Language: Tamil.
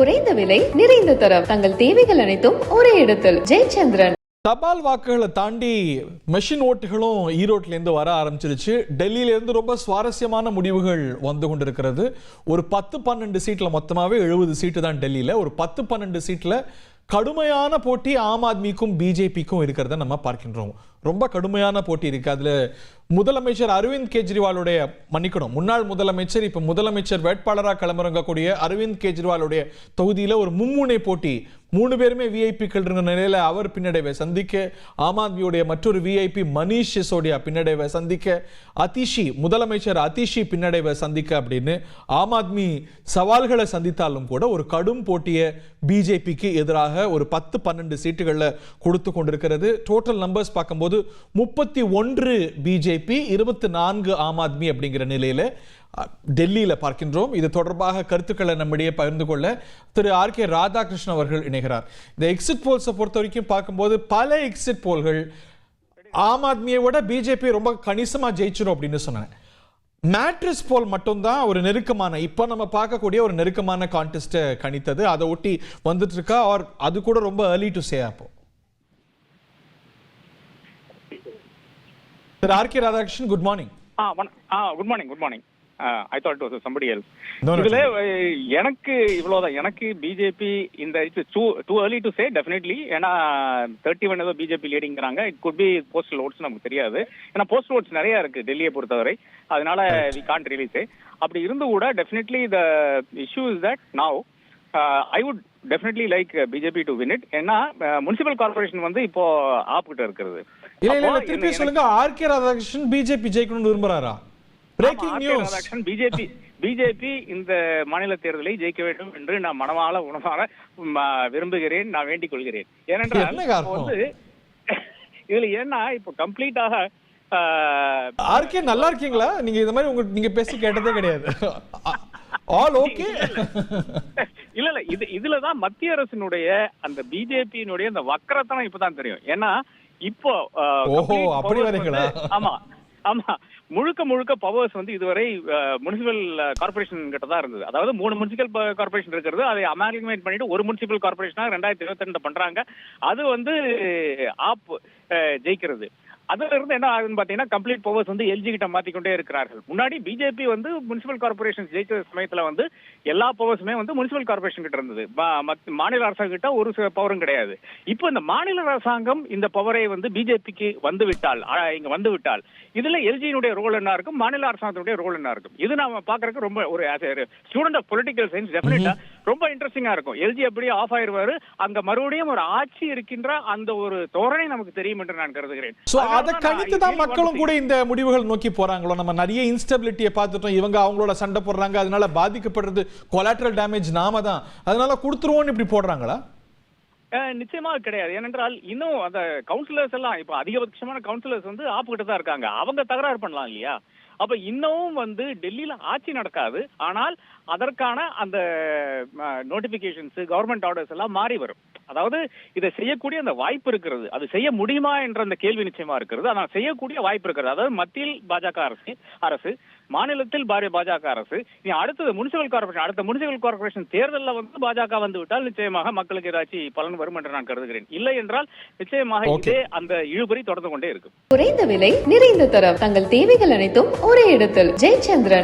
குறைந்த விலை நிறைந்த தரம் தங்கள் தேவைகள் அனைத்தும் ஒரே இடத்தில் ஜெயச்சந்திரன். தபால் வாக்குகளை தாண்டி மெஷின் ஓட்டுகளும் ஈரோட்ல இருந்து வர ஆரம்பிச்சிருச்சு. டெல்லியில இருந்து ரொம்ப சுவாரஸ்யமான முடிவுகள் வந்து கொண்டிருக்கிறது. ஒரு 10-12 சீட்ல மொத்தமாவே 70 சீட்டு தான் டெல்லியில. ஒரு 10-12 சீட்ல கடுமையான போட்டி ஆம் ஆத்மிக்கும் பிஜேபிக்கும் இருக்கிறத நம்ம பார்க்கின்றோம். ரொம்ப கடுமையான போட்டி இருக்கு. அதுல முதலமைச்சர் அரவிந்த் கெஜ்ரிவாலுடைய மன்னிக்கணும் முன்னாள் முதலமைச்சர் இப்ப முதலமைச்சர் வேட்பாளராக களமிறங்கக்கூடிய அரவிந்த் கெஜ்ரிவாலுடைய தொகுதியில ஒரு மும்முனை போட்டி. 3 பேருமே விஐபிக்கள் இருந்த நிலையில அவர் பின்னடைவை சந்திக்க, ஆம் ஆத்மியுடைய மற்றொரு விஐபி மனிஷ் சிசோடியா பின்னடைவை சந்திக்க, முதலமைச்சர் அதிஷி பின்னடைவை சந்திக்க அப்படின்னு ஆம் ஆத்மி சவால்களை சந்தித்தாலும் கூட ஒரு கடும் போட்டியை பிஜேபிக்கு எதிராக ஒரு 10-12 சீட்டுகள்ல கொடுத்து கொண்டிருக்கிறது. டோட்டல் நம்பர்ஸ் பார்க்கும்போது 31 பிஜேபி, 24 ஆம் ஆத்மி அப்படிங்கிற நிலையில டெல்லியில பார்க்கின்றோம். இது தொடர்பாக கருத்துக்களை நம்மிடையே பகிர்ந்து கொள்ள திரு RK ராதாகிருஷ்ணன் அவர்கள் இணைகிறார். இந்த எக்ஸிட் போல்ஸை பொறுத்த வரைக்கும் பார்க்கும்போது பல எக்ஸிட் போல்கள் ஆம் ஆத்மியை விட பிஜேபி ரொம்ப கணிசமா ஜெயிச்சிடும் அப்படின்னு சொன்னாங்க. மேட்ரிஸ் போல் மட்டும்தான் ஒரு நெருக்கமான, இப்ப நம்ம பார்க்கக்கூடிய ஒரு நெருக்கமான கான்டெஸ்ட்டை கணித்தது. அதை ஒட்டி வந்துட்டு இருக்கா, அது கூட ரொம்ப early to say. அப்போ Sir RK Radhakrishnan, good morning. Good morning. I thought it was somebody else. இதுல எனக்கு இவ்வளவுதான். எனக்கு பிஜேபி இந்த too early to say definitely. ஏன்னா 31 ஏதோ பிஜேபி லீடிங்கிறாங்க. It could be postal votes, நமக்கு தெரியாது. ஏன்னா போஸ்டல் ஓட்ஸ் நிறைய இருக்கு டெல்லியை பொறுத்தவரை. அதனால we can't really say. அப்படி இருந்து கூட definitely the issue is that now I would definitely like BJP to win it. ஏன்னா முனிசிபல் கார்பரேஷன் வந்து இப்போ ஆப்கிட்ட இருக்கிறது. இல்ல திருப்பி சொல்லுங்க. RK ராதாகிருஷ்ணன் பிஜேபி ஜெயிக்கணும்னு விரும்புறாரா? Breaking news. பிஜேபி இந்த மாநில தேர்தலை ஜெயிக்க வேண்டும் என்று நான் மனமால உணவாக விரும்புகிறேன், நான் வேண்டிக் கொள்கிறேன். ஏனென்றால் வந்து இதுல ஏன்னா இப்போ கம்ப்ளீட்டாக RK நல்லா இருக்கீங்களா? நீங்க இந்த மாதிரி நீங்க பேசி கேட்டதே கிடையாது. All okay. இல்ல இதுலதான் மத்திய அரசினுடைய அந்த பிஜேபியினுடைய அந்த வக்கரத்தனம் இப்பதான் தெரியும். ஏன்னா இப்போ அப்படி வரீங்களா? ஆமா முழுக்க பவர்ஸ் வந்து இதுவரை முனிசிபல் கார்பரேஷன் கிட்ட தான் இருந்தது. அதாவது 3 முனிசிபல் கார்பரேஷன் இருக்கிறது. அதை அமால்கமேட் பண்ணிட்டு ஒரு முனிசிபல் கார்பரேஷனா 2022 பண்றாங்க. அது வந்து ஆப் ஜெயிக்கிறது. அதுல இருந்து என்ன ஆகுதுன்னு பாத்தீங்கன்னா கம்ப்ளீட் பவர்ஸ் வந்து எல்ஜி கிட்ட மாத்திக்கொண்டே இருக்கிறார்கள். முன்னாடி பிஜேபி வந்து முனிசிபல் கார்பரேஷன் ஜெயிச்ச சமயத்துல வந்து எல்லா பவர்ஸுமே வந்து முனிசிபல் கார்பரேஷன் கிட்ட இருந்தது. மாநில அரசாங்கம் கிட்ட ஒரு பவரும் கிடையாது. இப்போ இந்த மாநில அரசாங்கம் இந்த பவரை வந்து பிஜேபிக்கு வந்து விட்டால் இதுல எல்ஜியினுடைய ரோல் என்ன இருக்கும், மாநில அரசாங்கத்தினுடைய ரோல் என்ன இருக்கும், இது நாம பாக்குறதுக்கு ரொம்ப ஒரு ஸ்டூடெண்ட் ஆஃப் பொலிட்டிக்கல் சயின்ஸ் டெஃபினட்டா ரொம்ப இன்ட்ரெஸ்டிங்கா இருக்கும். எல்ஜி அப்படியே ஆஃப் ஆயிருவாரு, அங்க மறுபடியும் ஒரு ஆட்சி இருக்கின்ற அந்த ஒரு தோரணை நமக்கு தெரியும் என்று நான் கருதுகிறேன். அதை கணித்துதான் மக்களும் கூட இந்த முடிவுகள் நோக்கி போறாங்களோ? நம்ம நிறைய இன்ஸ்டபிலிட்டியை பார்த்துட்டோம். இவங்க அவங்களோட சண்டை போடுறாங்க, அதனால பாதிக்கப்படுறது கொலாட்ரல் டேமேஜ் நாம தான், அதனால கொடுத்துருவோம்னு இப்படி போடுறாங்களா? நிச்சயமா கிடையாது. ஏனென்றால் இன்னும் அந்த கவுன்சிலர்ஸ் எல்லாம் இப்ப அதிகபட்சமான கவுன்சிலர்ஸ் வந்து ஆப்புகிட்ட தான் இருக்காங்க. அவங்க தகராறு பண்ணலாம் இல்லையா? அப்ப இன்னமும் வந்து டெல்லியில ஆட்சி நடக்காது. ஆனால் அதற்கான அந்த நோட்டிபிகேஷன்ஸ், கவர்மெண்ட் ஆர்டர்ஸ் எல்லாம் மாறி வரும். அதாவது இதை செய்யக்கூடிய அந்த வாய்ப்பு இருக்கிறது. அது செய்ய முடியுமா என்ற அந்த கேள்வி நிச்சயமா இருக்கிறது. ஆனால் செய்யக்கூடிய வாய்ப்பு இருக்கிறது. அதாவது மத்தியில் பாஜக அரசு, மாநிலத்தில் பாஜக அரசு, இனி அடுத்தது முனிசிபல் கார்பரேஷன் தேர்தலில் வந்து பாஜக வந்து விட்டால் நிச்சயமாக மக்களுக்கு ஏதாச்சும் பலன் வரும் என்று நான் கருதுகிறேன். இல்லை என்றால் நிச்சயமாக இதே அந்த இழுபறி தொடர்ந்து கொண்டே இருக்கும். குறைந்த விலை நிறைந்த தரம் தங்கள் தேவைகள் அனைத்தும் ஒரே இடத்தில் ஜெயச்சந்திரன்.